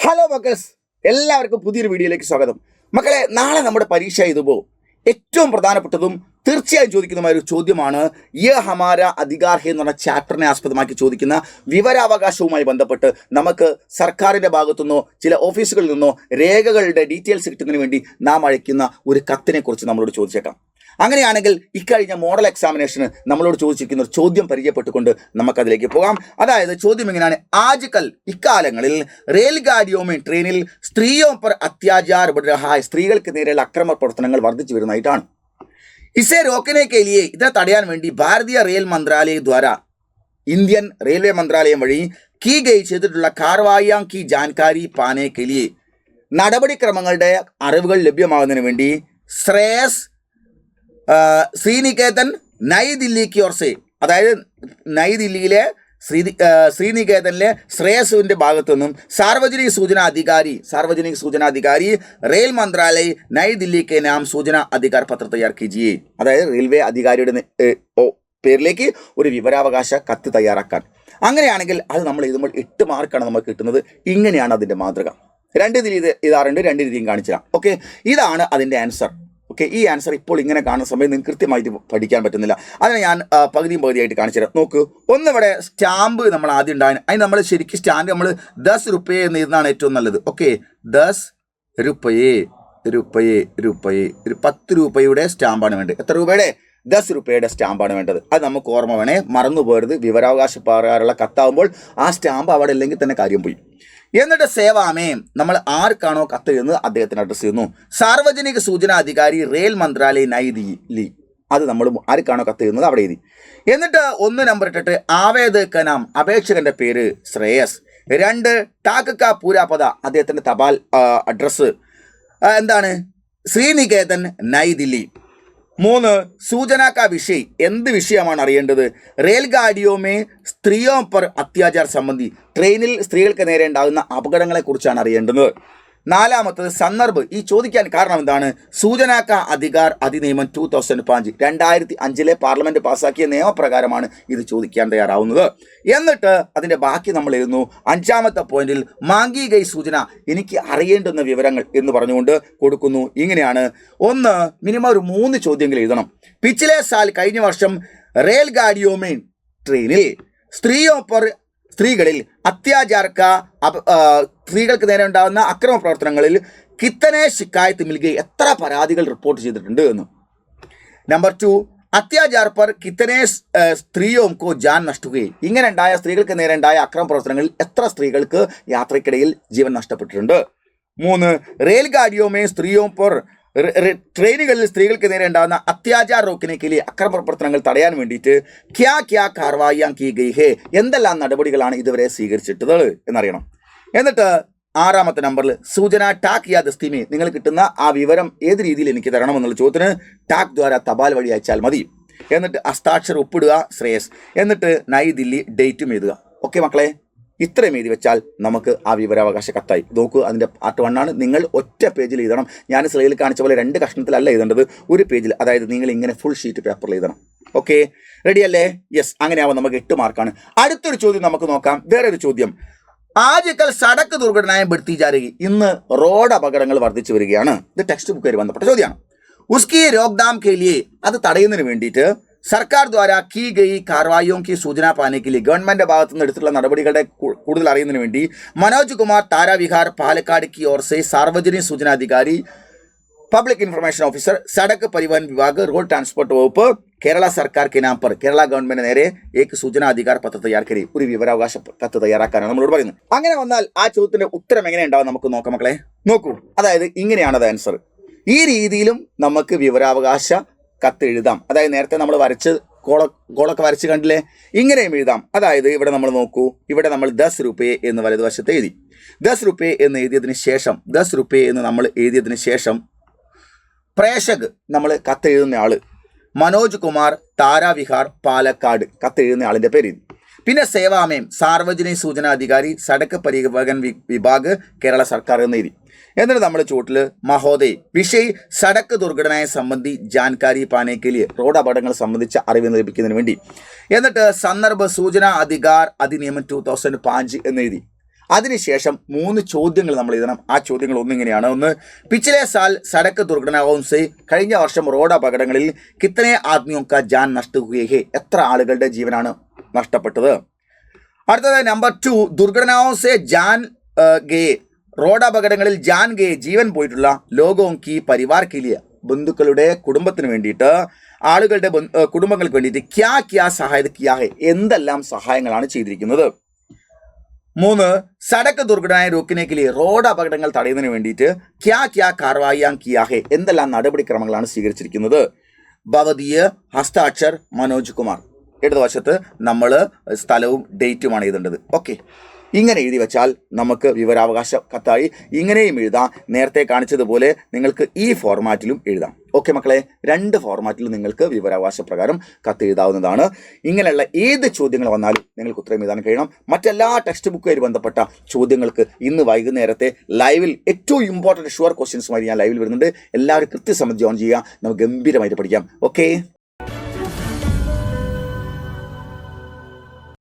Hello മക്കൾസ്, എല്ലാവർക്കും പുതിയൊരു വീഡിയോയിലേക്ക് സ്വാഗതം. മക്കളെ, നാളെ നമ്മുടെ പരീക്ഷ എഴുതുമ്പോൾ ഏറ്റവും പ്രധാനപ്പെട്ടതും തീർച്ചയായും ചോദിക്കുന്നതുമായ ഒരു ചോദ്യമാണ് യ ഹമാര അധികാർ ഹെ എന്ന് പറഞ്ഞ ചാപ്റ്ററിനെ ആസ്പദമാക്കി ചോദിക്കുന്ന വിവരാവകാശവുമായി ബന്ധപ്പെട്ട് നമുക്ക് സർക്കാരിൻ്റെ ഭാഗത്തുനിന്നോ ചില ഓഫീസുകളിൽ നിന്നോ രേഖകളുടെ ഡീറ്റെയിൽസ് കിട്ടുന്നതിന് വേണ്ടി നാം അയക്കുന്ന ഒരു കത്തിനെ കുറിച്ച് നമ്മളോട് ചോദിച്ചേക്കാം. അങ്ങനെയാണെങ്കിൽ ഇക്കഴിഞ്ഞ മോഡൽ എക്സാമിനേഷന് നമ്മളോട് ചോദിച്ചിരിക്കുന്ന ഒരു ചോദ്യം പരിചയപ്പെട്ടുകൊണ്ട് നമുക്കതിലേക്ക് പോകാം. അതായത് ചോദ്യം എങ്ങനെയാണ്? ആജ്കൽ ഇക്കാലങ്ങളിൽ റെയിൽഗാഡിയോമേ ട്രെയിനിൽ സ്ത്രീയോ പർ അത്യാചാർ ബഡ് രഹാ ഹൈ, സ്ത്രീകൾക്ക് നേരെയുള്ള അക്രമ പ്രവർത്തനങ്ങൾ വർദ്ധിച്ചു വരുന്നതായിട്ടാണ്. ഇസേ റോക്കനെ കെ ലിയെ, ഇതിനെ തടയാൻ വേണ്ടി ഭാരതീയ റെയിൽ മന്ത്രാലയ ദ്വാര, ഇന്ത്യൻ റെയിൽവേ മന്ത്രാലയം വഴി കീ ഗൈ ചെയ്തിട്ടുള്ള കാർവായാം കി ജാൻകാരി പാനെ കെ ലിയെ, നടപടിക്രമങ്ങളുടെ അറിവുകൾ ലഭ്യമാകുന്നതിന് വേണ്ടി ശ്രേയസ് ശ്രീനികേതൻ നയി ദില്ലിക്ക് ഓർസെ, അതായത് നയി ദില്ലിയിലെ ശ്രീനികേതനിലെ ശ്രേയസുവിൻ്റെ ഭാഗത്തു നിന്നും സാർവജനിക സൂചന അധികാരി റെയിൽ മന്ത്രാലയ നയി ദില്ലിക്ക് നാം സൂചന അധികാർ പത്ര തയ്യാർ കീജിയെ, അതായത് റെയിൽവേ അധികാരിയുടെ പേരിലേക്ക് ഒരു വിവരാവകാശ കത്ത് തയ്യാറാക്കാൻ. അങ്ങനെയാണെങ്കിൽ അത് നമ്മൾ എഴുതുമ്പോൾ 8 മാർക്കാണ് നമുക്ക് കിട്ടുന്നത്. ഇങ്ങനെയാണ് അതിൻ്റെ മാതൃക. 2 രീതി എഴുതാറുണ്ട്, 2 രീതിയും കാണിച്ചു തരാം. ഓക്കെ, ഇതാണ് അതിൻ്റെ ആൻസർ. ഓക്കെ, ഈ ആൻസർ ഇപ്പോൾ ഇങ്ങനെ കാണുന്ന സമയത്ത് നിങ്ങൾക്ക് കൃത്യമായിട്ട് പഠിക്കാൻ പറ്റുന്നില്ല. അതിനെ ഞാൻ പകുതിയായിട്ട് കാണിച്ചു തരാം. നോക്കൂ, ഇവിടെ സ്റ്റാമ്പ് നമ്മൾ ആദ്യം ഉണ്ടാകും. അതിന് നമ്മൾ ശരിക്കും സ്റ്റാൻഡ് നമ്മൾ 10 രൂപയെ എന്ന് എഴുതുന്നതാണ് ഏറ്റവും നല്ലത്. ഓക്കെ, 10 രൂപയെ ഒരു 10 രൂപയുടെ സ്റ്റാമ്പാണ് വേണ്ടത്. എത്ര രൂപയുടെ? 10 രൂപയുടെ സ്റ്റാമ്പാണ് വേണ്ടത്. അത് നമുക്ക് ഓർമ്മ വേണേ, മറന്നു പോകരുത്. വിവരാവകാശ പ്രകാരമുള്ള കത്താവുമ്പോൾ ആ സ്റ്റാമ്പ് അവിടെ ഇല്ലെങ്കിൽ തന്നെ കാര്യം പോയി. എന്നിട്ട് സേവാമേ, നമ്മൾ ആർക്കാണോ കത്ത് എഴുതുന്നത് അദ്ദേഹത്തിന് അഡ്രസ്സ് ചെയ്യുന്നു. സാർവജനിക സൂചനാ അധികാരി റെയിൽ മന്ത്രാലയ നയി ദില്ലി, അത് നമ്മൾ ആർക്കാണോ കത്ത് എഴുതുന്നത് അവിടെ എഴുതി. എന്നിട്ട് 1 നമ്പർ ഇട്ടിട്ട് ആവേദക നാം, അപേക്ഷകന്റെ പേര് ശ്രേയസ്. 2 ടാക്ക് കാ പൂരാ പത, അദ്ദേഹത്തിന്റെ തപാൽ അഡ്രസ്സ് എന്താണ്? ശ്രീനികേതൻ നയി ദില്ലി. 3 സൂചന കാ വിഷയ്, എന്ത് വിഷയമാണ് അറിയേണ്ടത്? റെയിൽഗാഡിയോമേ സ്ത്രീയോ പർ അത്യാചാർ സംബന്ധി, ട്രെയിനിൽ സ്ത്രീകൾക്ക് നേരെ ഉണ്ടാകുന്ന അപകടങ്ങളെക്കുറിച്ചാണ് അറിയേണ്ടത്. 4 സന്ദർഭ്, ഈ ചോദിക്കാൻ കാരണം എന്താണ്? സൂചന കാ അധികാർ അധിനിയമം 2005, 2005 പാർലമെന്റ് പാസ്സാക്കിയ നിയമപ്രകാരമാണ് ഇത് ചോദിക്കാൻ തയ്യാറാവുന്നത്. എന്നിട്ട് അതിൻ്റെ ബാക്കി നമ്മൾ എഴുതുന്നു. 5ാമത്തെ പോയിന്റിൽ മാങ്കി ഗൈ സൂചന, എനിക്ക് അറിയേണ്ടുന്ന വിവരങ്ങൾ എന്ന് പറഞ്ഞുകൊണ്ട് കൊടുക്കുന്നു. ഇങ്ങനെയാണ്. 1 മിനിമം ഒരു 3 ചോദ്യങ്ങൾ എഴുതണം. പിछले साल, കഴിഞ്ഞ വർഷം റെയിൽഗാഡിയോമേ ട്രെയിനിൽ സ്ത്രീകളിൽ അത്യാചാർക്ക, സ്ത്രീകൾക്ക് നേരെ ഉണ്ടാകുന്ന അക്രമ പ്രവർത്തനങ്ങളിൽ കിത്തനെ ശിക്കായത്ത് മിൽഗി, എത്ര പരാതികൾ റിപ്പോർട്ട് ചെയ്തിട്ടുണ്ട് എന്ന്. നമ്പർ 2 അത്യാചാർ പർ കിത്തനെ സ്ത്രീയോം കോ ജാൻ നഷ്ടുകയും, ഇങ്ങനെ ഉണ്ടായ സ്ത്രീകൾക്ക് നേരെ ഉണ്ടായ അക്രമ പ്രവർത്തനങ്ങളിൽ എത്ര സ്ത്രീകൾക്ക് യാത്രക്കിടയിൽ ജീവൻ നഷ്ടപ്പെട്ടിട്ടുണ്ട്. 3 റെയിൽഗാഡിയോമേ സ്ത്രീയോം പർ, ട്രെയിനുകളിൽ സ്ത്രീകൾക്ക് നേരെ ഉണ്ടാകുന്ന അത്യാചാർ റോക്കിനെ അക്രമ പ്രവർത്തനങ്ങൾ തടയാൻ വേണ്ടിയിട്ട് ക്യാ കാർവായാം കീ ഗൈ ഹേ, എന്തെല്ലാം നടപടികളാണ് ഇതുവരെ സ്വീകരിച്ചിട്ടത് എന്നറിയണം. എന്നിട്ട് 6ാമത്തെ നമ്പറിൽ സൂചന ടാക്ക് യാ ദസ്തിമേ, നിങ്ങൾ കിട്ടുന്ന ആ വിവരം ഏത് രീതിയിൽ എനിക്ക് തരണം എന്നുള്ള ചോദ്യത്തിന് ടാക്ക് ദ്വാര തപാൽ വഴി അയച്ചാൽ മതി. എന്നിട്ട് ഹസ്താക്ഷർ ഒപ്പിടുക ശ്രേയസ്, എന്നിട്ട് നയി ദില്ലി ഡേറ്റും എഴുതുക. ഓക്കെ മക്കളെ, ഇത്രയും എഴുതി വെച്ചാൽ നമുക്ക് ആ വിവരാവകാശ കത്തായി. നോക്കൂ, അതിൻ്റെ പാർട്ട് 1 ആണ്. നിങ്ങൾ ഒറ്റ പേജിൽ എഴുതണം. ഞാൻ സ്ലൈഡിൽ കാണിച്ച പോലെ 2 കഷ്ണത്തിലല്ല എഴുതേണ്ടത്, ഒരു പേജിൽ. അതായത് നിങ്ങൾ ഇങ്ങനെ ഫുൾ ഷീറ്റ് പേപ്പറിൽ എഴുതണം. ഓക്കെ, റെഡി അല്ലേ? യെസ്, അങ്ങനെയാവും. നമുക്ക് 8 മാർക്കാണ്. അടുത്തൊരു ചോദ്യം നമുക്ക് നോക്കാം. വേറൊരു ചോദ്യം. ആജ്കൽ സടക്ക് ദുർഘടനയെ ബഡ്ത്തി ജാ രഹി, ഇന്ന് റോഡ് അപകടങ്ങൾ വർദ്ധിച്ചു വരികയാണ്. ഇത് ടെക്സ്റ്റ് ബുക്കുമായി ബന്ധപ്പെട്ട ചോദ്യമാണ്. ഉസ്കി രോക്താം കെ ലിയെ, അത് തടയുന്നതിന് വേണ്ടിയിട്ട് സർക്കാർ ദ്വാര കീ ഗൈ കാർവായിയോം കി സൂചന പാനെ കെ ലിയെ, ഗവൺമെന്റ് ഭാഗത്തു നിന്ന് എടുത്തിട്ടുള്ള നടപടികളുടെ കൂടുതൽ അറിയുന്നതിന് വേണ്ടി മനോജ് കുമാർ താരാവിഹാർ പാലക്കാട് കി ഓർ സെ സാർവജനിക സൂചനാ അധികാരി public information officer Sadak Parivahan വിഭാഗ് റോഡ് ട്രാൻസ്പോർട്ട് വകുപ്പ് കേരള സർക്കാർ കെ നാം പർ, കേരള ഗവൺമെന്റ് നേരെ ഏക് സൂചന അധികാർ പത്ര തയ്യാർ കരി, ഒരു വിവരാവകാശ കത്ത് തയ്യാറാക്കാനാണ് നമ്മളോട് പറയുന്നത്. അങ്ങനെ വന്നാൽ ആ ചോദ്യത്തിന്റെ ഉത്തരം എങ്ങനെ ഉണ്ടാവും നമുക്ക് നോക്കാം മക്കളെ. നോക്കൂ, അതായത് ഇങ്ങനെയാണ് അത് ആൻസർ. ഈ രീതിയിലും നമുക്ക് വിവരാവകാശ കത്ത് എഴുതാം. അതായത് നേരത്തെ നമ്മൾ വരച്ച് ഗോളൊക്കെ വരച്ച് കണ്ടില്ലേ, ഇങ്ങനെയും എഴുതാം. അതായത് ഇവിടെ നമ്മൾ നോക്കൂ, ഇവിടെ നമ്മൾ 10 രൂപയെ എന്ന് വലതുവശത്ത് എഴുതി. 10 രൂപയെ എന്ന് എഴുതിയതിന് ശേഷം, 10 രൂപയെ എന്ന് നമ്മൾ എഴുതിയതിന് ശേഷം പ്രേഷക്, നമ്മൾ കത്ത് എഴുതുന്ന ആള് മനോജ് കുമാർ താരാവിഹാർ പാലക്കാട്, കത്ത് എഴുതുന്ന ആളിൻ്റെ പേര്. പിന്നെ സേവാമേം സാർവജനിക സൂചനാ അധികാരി സടക്ക് പരിവഹൻ വിഭാഗ് കേരള സർക്കാർ എന്ന് എഴുതി. എന്നിട്ട് നമ്മൾ ചൂട്ടിൽ മഹോദയ് വിഷയ് സടക്ക് ദുർഘടനയെ സംബന്ധി ജാൻകാരി പാനെ കെ ലിയെ, റോഡ് അപകടങ്ങൾ സംബന്ധിച്ച അറിവ് ലഭിക്കുന്നതിന് വേണ്ടി. എന്നിട്ട് സന്ദർഭ സൂചനാ അധികാർ അധിനിയമം 2005 എന്ന് എഴുതി. അതിനുശേഷം 3 ചോദ്യങ്ങൾ നമ്മൾ എഴുതണം. ആ ചോദ്യങ്ങൾ ഒന്നിങ്ങനെയാണ്. ഒന്ന്, പിछले साल സടക്ക് ദുർഘടനാവും സെ, കഴിഞ്ഞ വർഷം റോഡ് അപകടങ്ങളിൽ കിത്തനെ ആദ്മിയോं का जान नष्ट हुए हैं, എത്ര ആളുകളുടെ ജീവനാണ് നഷ്ടപ്പെട്ടത്? അടുത്തത് നമ്പർ 2, ദുർഘടനാവും സെ ജാൻ ഗയെ, റോഡ് അപകടങ്ങളിൽ ജാൻ ഗയെ, ജീവൻ പോയിട്ടുള്ള ലോഗോं की परिवार के लिए, ബന്ധുക്കളുടെ കുടുംബത്തിന് വേണ്ടിയിട്ട്, ആളുകളുടെ കുടുംബങ്ങൾക്ക് വേണ്ടിയിട്ട് ക്യാ ക്യാ സഹായത കിയാ ഹെ, എന്തെല്ലാം സഹായങ്ങളാണ് ചെയ്തിരിക്കുന്നത്? 3, സടക്ക് ദുർഘടനയെ രോക്കിനെ के लिए, റോഡ് അപകടങ്ങൾ തടയുന്നതിന് വേണ്ടിയിട്ട് ക്യാ ക്യാ കാർവായിയാ കിയാ ഹെ, എന്തെല്ലാം നടപടിക്രമങ്ങളാണ് സ്വീകരിച്ചിരിക്കുന്നത്? ഭവതീയ ഹസ്താക്ഷർ മനോജ് കുമാർ. ഇടതുവശത്ത് നമ്മൾ സ്ഥലവും ഡേറ്റുമാണ് എഴുതേണ്ടത്. ഓക്കെ, ഇങ്ങനെ എഴുതി വെച്ചാൽ നമുക്ക് വിവരാവകാശ കത്തായി. ഇങ്ങനെയും എഴുതാം, നേരത്തെ കാണിച്ചതുപോലെ നിങ്ങൾക്ക് ഈ ഫോർമാറ്റിലും എഴുതാം. ഓക്കെ മക്കളെ, 2 ഫോർമാറ്റിലും നിങ്ങൾക്ക് വിവരാവകാശ പ്രകാരം കത്ത് എഴുതാവുന്നതാണ്. ഇങ്ങനെയുള്ള ഏത് ചോദ്യങ്ങൾ വന്നാലും നിങ്ങൾക്ക് ഉത്തരം എഴുതാൻ കഴിയണം. മറ്റെല്ലാ ടെക്സ്റ്റ് ബുക്കുമായി ബന്ധപ്പെട്ട ചോദ്യങ്ങൾക്ക് ഇന്ന് വൈകുന്നേരത്തെ ലൈവിൽ ഏറ്റവും ഇമ്പോർട്ടൻറ്റ് ഷുവർ ക്വസ്റ്റ്യൻസുമായി ഞാൻ ലൈവിൽ വരുന്നുണ്ട്. എല്ലാവരും കൃത്യസമയത്ത് ജോയിൻ ചെയ്യുക. നമുക്ക് ഗംഭീരമായിട്ട് പഠിക്കാം. ഓക്കെ.